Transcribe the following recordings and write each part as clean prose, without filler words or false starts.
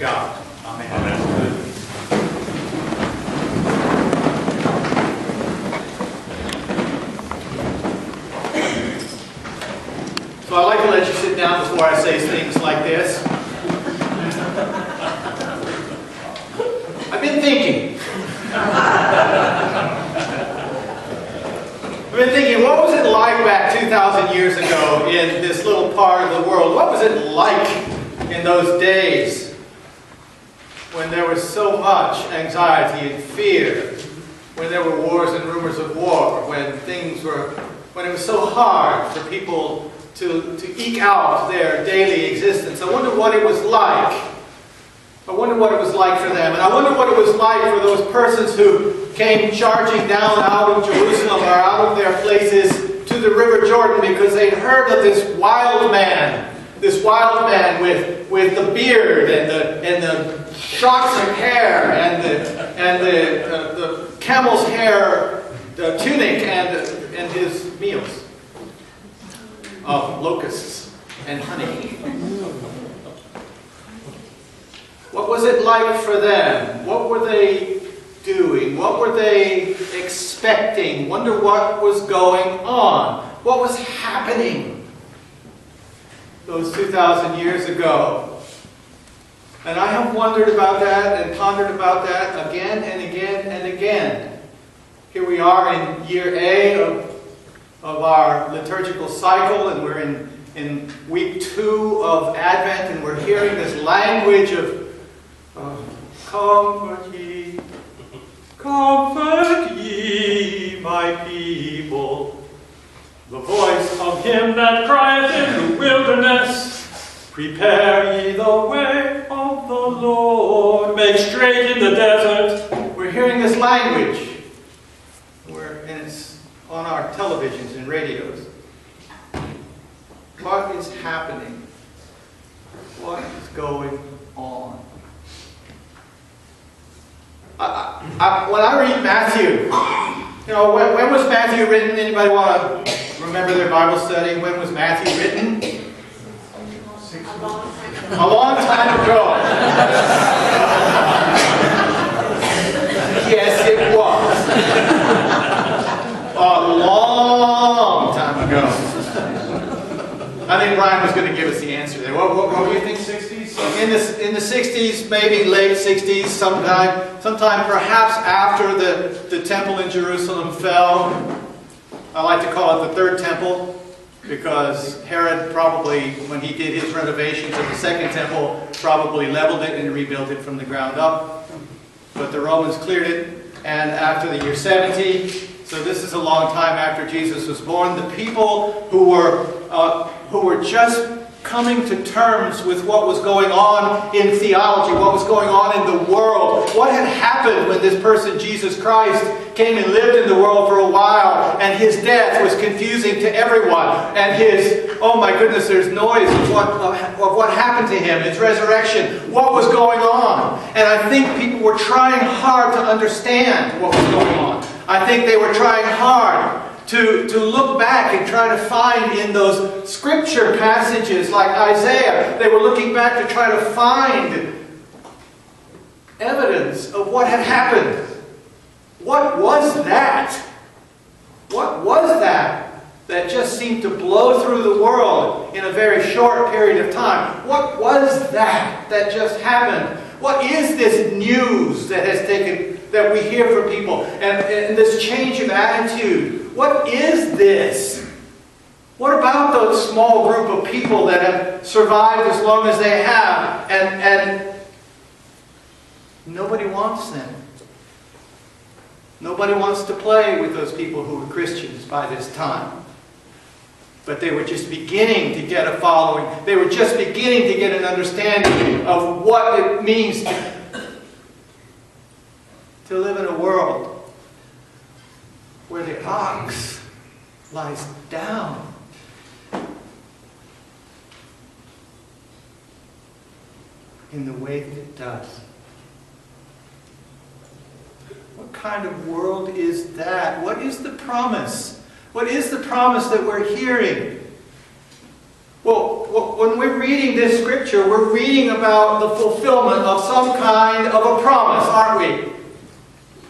God. Amen. Amen. So I like to let you sit down before I say things like this. I've been thinking. What was it like back 2,000 years ago in this little part of the world? What was it like in those days when there was so much anxiety and fear, when there were wars and rumors of war, when it was so hard for people to eke out their daily existence? I wonder what it was like. I wonder what it was like for them. And I wonder what it was like for those persons who came charging down out of Jerusalem or out of their places to the River Jordan because they'd heard of this wild man with the beard and the shocks of hair and the camel's hair tunic and his meals of locusts and honey. What was it like for them? What were they doing? What were they expecting? Wonder what was going on? What was happening those 2,000 years ago? And I have wondered about that and pondered about that again and again and again. Here we are in year A of our liturgical cycle, and we're in week 2 of Advent, and we're hearing this language of comfort ye, my people. The voice of him that crieth in the wilderness, prepare ye the way of the Lord, make straight in the desert. We're hearing this language, and it's on our televisions and radios. What is happening? What is going on? When I read Matthew, when was Matthew written? Anybody want to remember their Bible study? When was Matthew written? A long time ago. Yes, it was. A long time ago. I think Brian was going to give us the answer there. What do you think? 60s? In the 60s, maybe late 60s, sometime perhaps after the temple in Jerusalem fell. I like to call it the third temple because Herod probably, when he did his renovations of the second temple, probably leveled it and rebuilt it from the ground up. But the Romans cleared it, and after the year 70, so this is a long time after Jesus was born, the people who were just coming to terms with what was going on in theology, what was going on in the world, what had happened when this person, Jesus Christ, came and lived in the world for a while, and his death was confusing to everyone, and his, oh my goodness, there's noise of what happened to him, his resurrection, what was going on. And I think people were trying hard to understand what was going on. I think they were trying hard to look back and try to find in those scripture passages like Isaiah, they were looking back to try to find evidence of what had happened. What was that? What was that just seemed to blow through the world in a very short period of time? What was that just happened? What is this news that we hear from people, and this change of attitude? What is this? What about those small group of people that have survived as long as they have, and nobody wants them? Nobody wants to play with those people who were Christians by this time. But they were just beginning to get a following. They were just beginning to get an understanding of what it means to live in a world where the ox lies down in the way that it does. What kind of world is that? What is the promise? What is the promise that we're hearing? Well, when we're reading this scripture, we're reading about the fulfillment of some kind of a promise, aren't we?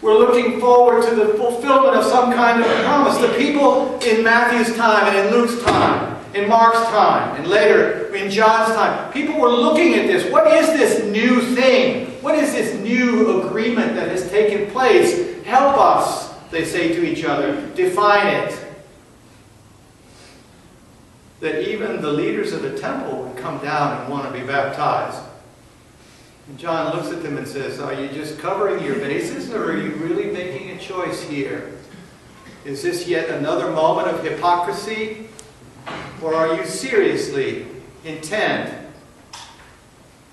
We're looking forward to the fulfillment of some kind of a promise. The people in Matthew's time and in Luke's time, in Mark's time, and later in John's time, people were looking at this. What is this new thing? What is this new agreement that has taken place? Help us, they say to each other, define it. That even the leaders of the temple would come down and want to be baptized. And John looks at them and says, are you just covering your bases, or are you really making a choice here? Is this yet another moment of hypocrisy? Or are you seriously intent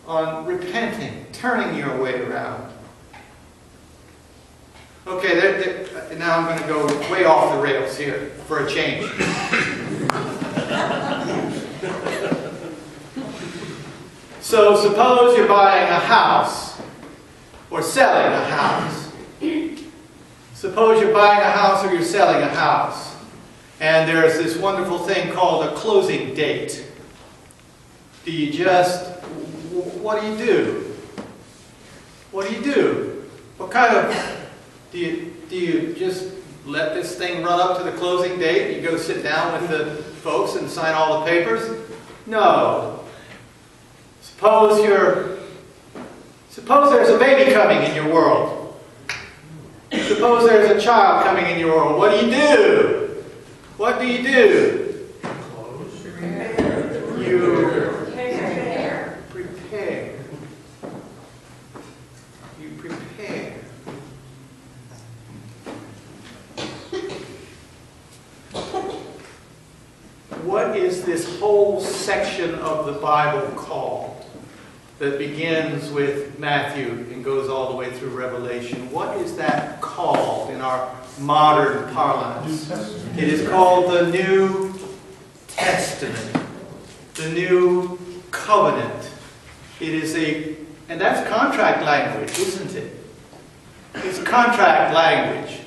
on repenting, turning your way around? Okay, now I'm going to go way off the rails here for a change. So suppose you're buying a house or selling a house. Suppose you're buying a house or you're selling a house. And there's this wonderful thing called a closing date. Do you just, what do you do? What do you do? What kind of, do you just let this thing run up to the closing date? You go sit down with the folks and sign all the papers? No. Suppose there's a baby coming in your world. Suppose there's a child coming in your world. What do you do? What do you do? Prepare. You Prepare. prepare. You prepare. What is this whole section of the Bible called? That begins with Matthew and goes all the way through Revelation. What is that called in our modern parlance? It is called the New Testament. The New Covenant. It is and that's contract language, isn't it? It's contract language.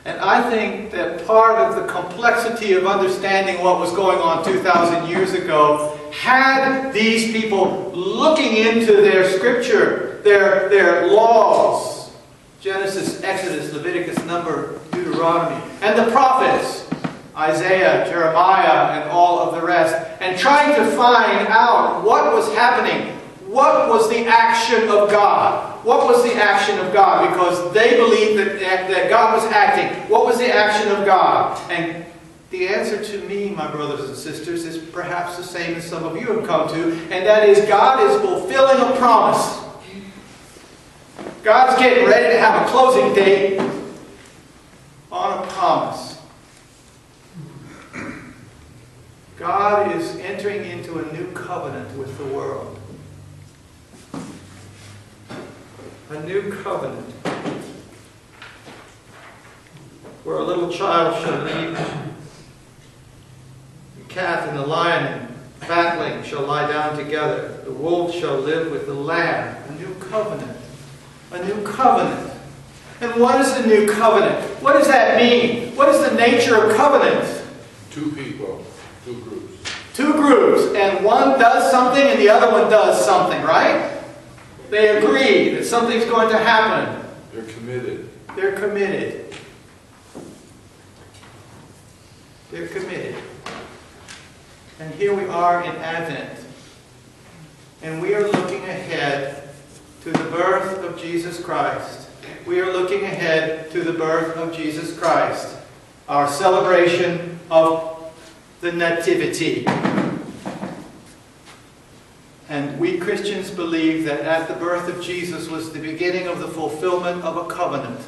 And I think that part of the complexity of understanding what was going on 2,000 years ago had these people looking into their scripture, their laws, Genesis, Exodus, Leviticus, Number, Deuteronomy, and the prophets, Isaiah, Jeremiah, and all of the rest, and trying to find out what was happening. What was the action of God? What was the action of God? Because they believed that God was acting. What was the action of God? And the answer to me, my brothers and sisters, is perhaps the same as some of you have come to, and that is God is fulfilling a promise. God's getting ready to have a closing date on a promise. God is entering into a new covenant with the world. A new covenant where a little child shall lead the calf and the lion and fatling shall lie down together. The wolf shall live with the lamb. A new covenant. A new covenant. And what is the new covenant? What does that mean? What is the nature of covenant? Two people, two groups. Two groups, and one does something and the other one does something, right? They agree that something's going to happen. They're committed. They're committed. They're committed. And here we are in Advent. And we are looking ahead to the birth of Jesus Christ. We are looking ahead to the birth of Jesus Christ. Our celebration of the Nativity. And we Christians believe that at the birth of Jesus was the beginning of the fulfillment of a covenant,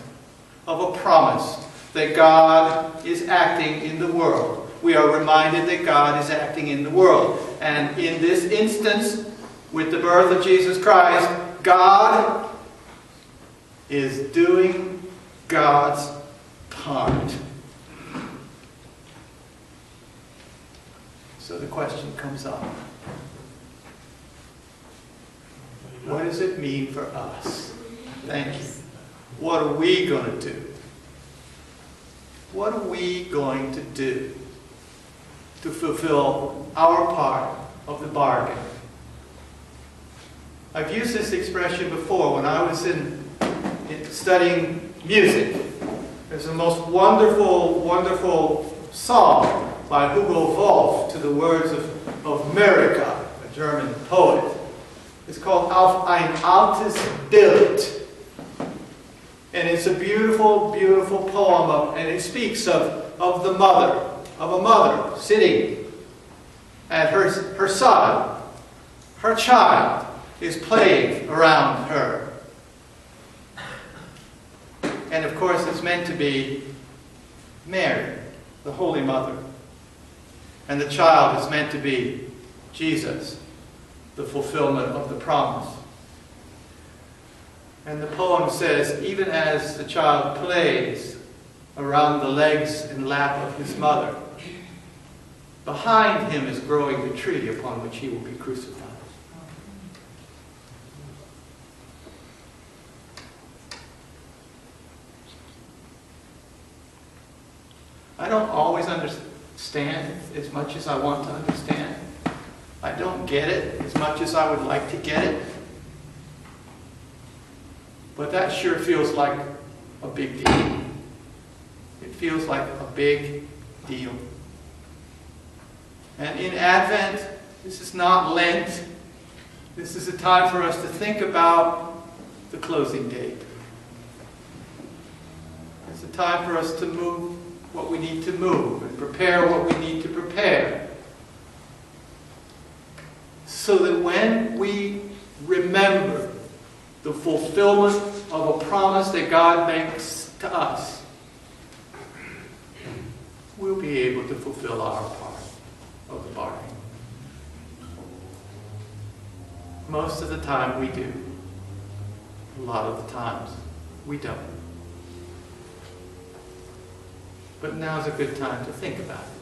of a promise that God is acting in the world. We are reminded that God is acting in the world. And in this instance, with the birth of Jesus Christ, God is doing God's part. So the question comes up. What does it mean for us? Thank you. What are we going to do? What are we going to do? to fulfill our part of the bargain. I've used this expression before when I was studying music. There's a most wonderful, wonderful song by Hugo Wolf to the words of America, a German poet. It's called Auf ein altes Bild. And it's a beautiful, beautiful poem, and it speaks of a mother sitting, and her son, her child, is playing around her. And of course, it's meant to be Mary, the Holy Mother. And the child is meant to be Jesus, the fulfillment of the promise. And the poem says, even as the child plays around the legs and lap of his mother, behind him is growing the tree upon which he will be crucified. I don't always understand as much as I want to understand. I don't get it as much as I would like to get it. But that sure feels like a big deal. It feels like a big deal. And in Advent, this is not Lent. This is a time for us to think about the closing date. It's a time for us to move what we need to move and prepare what we need to prepare. So that when we remember the fulfillment of a promise that God makes to us, we'll be able to fulfill our part of the bargain. Most of the time we do. A lot of the times we don't. But now's a good time to think about it.